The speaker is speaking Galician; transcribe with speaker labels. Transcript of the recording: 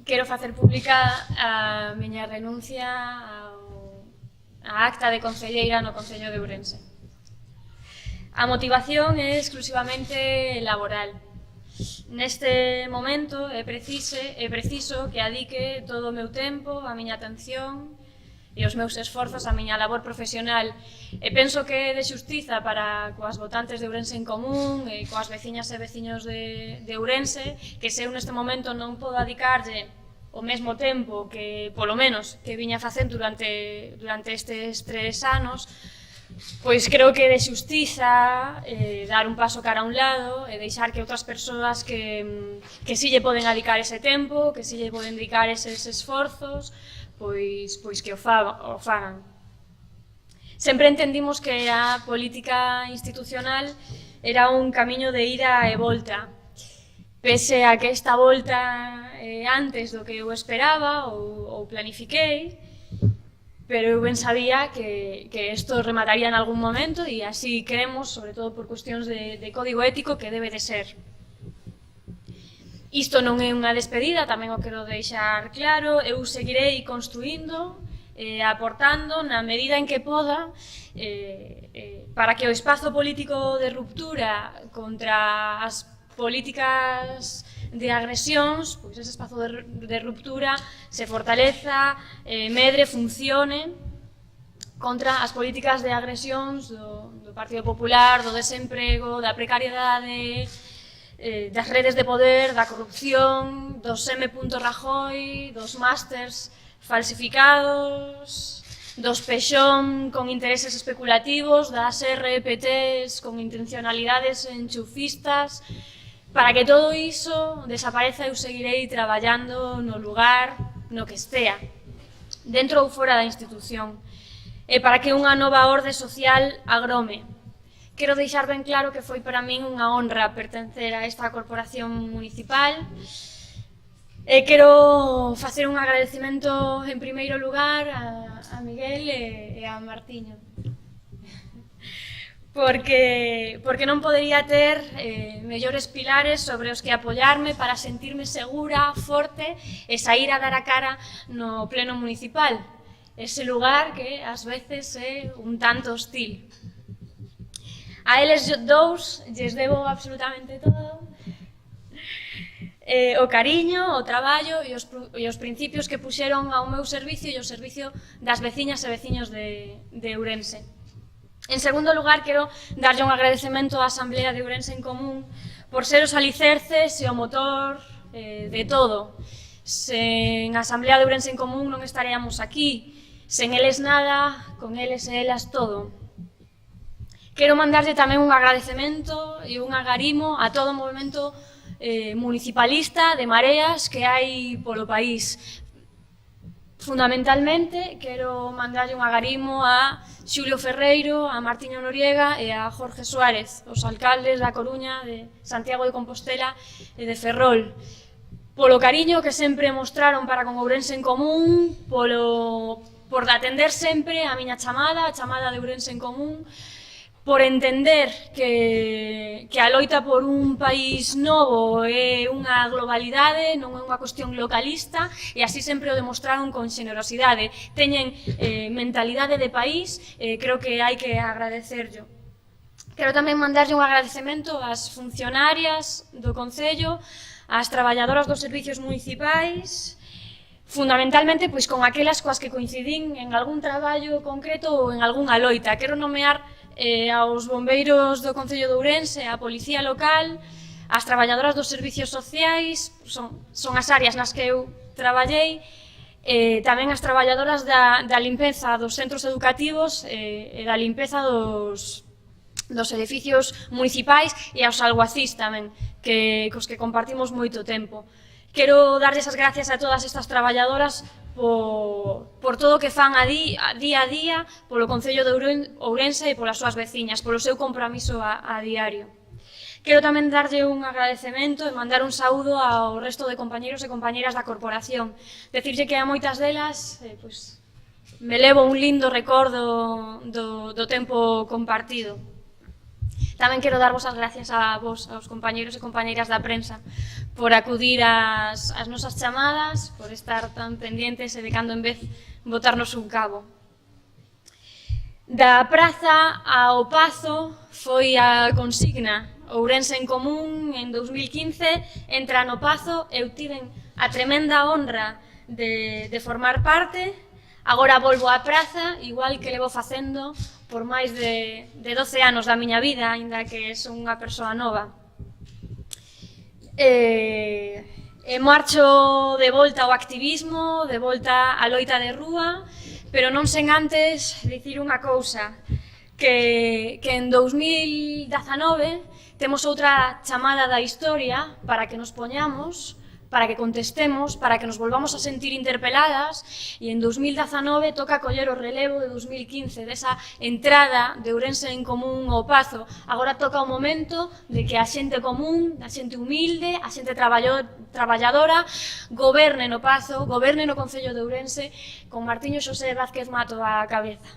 Speaker 1: quero facer pública a miña renuncia á acta de concelleira no Concello de Ourense. A motivación é exclusivamente laboral. Neste momento é preciso que adique todo o meu tempo, a miña atención e os meus esforzos a miña labor profesional. E penso que é de xustiza para coas votantes de Ourense en Común e coas veciñas e veciños de Ourense que se eu neste momento non podo adicarlle o mesmo tempo que, polo menos, que viña facendo durante estes 3 anos, pois creo que é de xustiza dar un paso cara a un lado e deixar que outras persoas que si lle poden adicar ese tempo, que si lle poden dedicar eses esforzos, pois que o fagan. Sempre entendimos que a política institucional era un camiño de ida e volta. Pese a que esta volta é antes do que eu esperaba ou planifiquei, pero eu ben sabía que isto remataría en algún momento e así creemos, sobre todo por cuestións de código ético, que debe de ser. Isto non é unha despedida, tamén o quero deixar claro, eu seguirei construindo, aportando na medida en que poda para que o espazo político de ruptura contra as políticas de agresións, pois ese espazo de ruptura se fortaleza, medre, funcione contra as políticas de agresións do Partido Popular, do desemprego, da precariedade, das redes de poder, da corrupción, dos M. Rajoy, dos másters falsificados, dos pexón con intereses especulativos, das RPTs con intencionalidades enchufistas. Para que todo iso desapareza, eu seguirei traballando no lugar no que estea, dentro ou fora da institución, e para que unha nova orde social agrome. Quero deixar ben claro que foi para min unha honra pertencer a esta corporación municipal e quero facer un agradecemento en primeiro lugar a Miguel e a Martiño. Porque non podería ter mellores pilares sobre os que apoiarme para sentirme segura, forte e sair a dar a cara no pleno municipal. Ese lugar que ás veces é un tanto hostil. A eles dous lles debo absolutamente todo. O cariño, o traballo e os principios que puxeron ao meu servicio e ao servicio das veciñas e veciños de Ourense. En segundo lugar, quero darlle un agradecemento á Asamblea de Ourense en Común por ser os alicerces e o motor de todo. Sen a Asamblea de Ourense en Común non estaríamos aquí. Sen eles nada, con eles e elas todo. Quero mandarlle tamén un agradecemento e un agarimo a todo o movimento municipalista de mareas que hai polo país. Fundamentalmente, quero mandarlle un agarimo a Xulio Ferreiro, a Martiño Noriega e a Jorge Suárez, os alcaldes da Coruña, de Santiago de Compostela e de Ferrol, polo cariño que sempre mostraron para con Ourense en Común, por atender sempre a miña chamada, a chamada de Ourense en Común, por entender que a loita por un país novo é unha globalidade, non é unha cuestión localista, e así sempre o demostraron con xenerosidade. Teñen mentalidade de país, creo que hai que agradecerlo. Quero tamén mandarlle un agradecemento ás funcionarias do Concello, ás traballadoras dos servicios municipais, fundamentalmente pois con aquelas coas que coincidín en algún traballo concreto ou en algunha loita. Quero nomear aos bombeiros do Concello de Ourense, a policía local, as traballadoras dos servicios sociais, son as áreas nas que eu traballei, tamén as traballadoras da limpeza dos centros educativos e da limpeza dos edificios municipais e aos alguacís tamén, cos que compartimos moito tempo. Quero darlles as gracias a todas estas traballadoras por todo o que fan día a día polo Concello de Ourense e polas súas veciñas, polo seu compromiso a diario. Quero tamén darlle un agradecemento e mandar un saúdo ao resto de compañeros e compañeras da corporación. Decirlle que a moitas delas me levo un lindo recordo do tempo compartido. Tamén quero darvos as gracias a vos, aos compañeiros e compañeiras da prensa, por acudir ás nosas chamadas, por estar tan pendientes e de cando en vez botarnos un cabo. Da praza ao Pazo foi a consigna Ourense en Común en 2015, entra no Pazo, eu tiven a tremenda honra de formar parte, agora volvo á praza, igual que levo facendo por máis de 12 anos da miña vida, aínda que son unha persoa nova. E marcho de volta ao activismo, de volta á loita de rúa, pero non sen antes dicir unha cousa, que en 2019 temos outra chamada da historia para que nos poñamos, para que contestemos, para que nos volvamos a sentir interpeladas, e en 2019 toca coller o relevo de 2015, desa entrada de Ourense en Común ao Pazo. Agora toca o momento de que a xente común, a xente humilde, a xente traballadora, goberne no Pazo, goberne no Concello de Ourense, con Martiño Xosé Vázquez Mato á cabeza.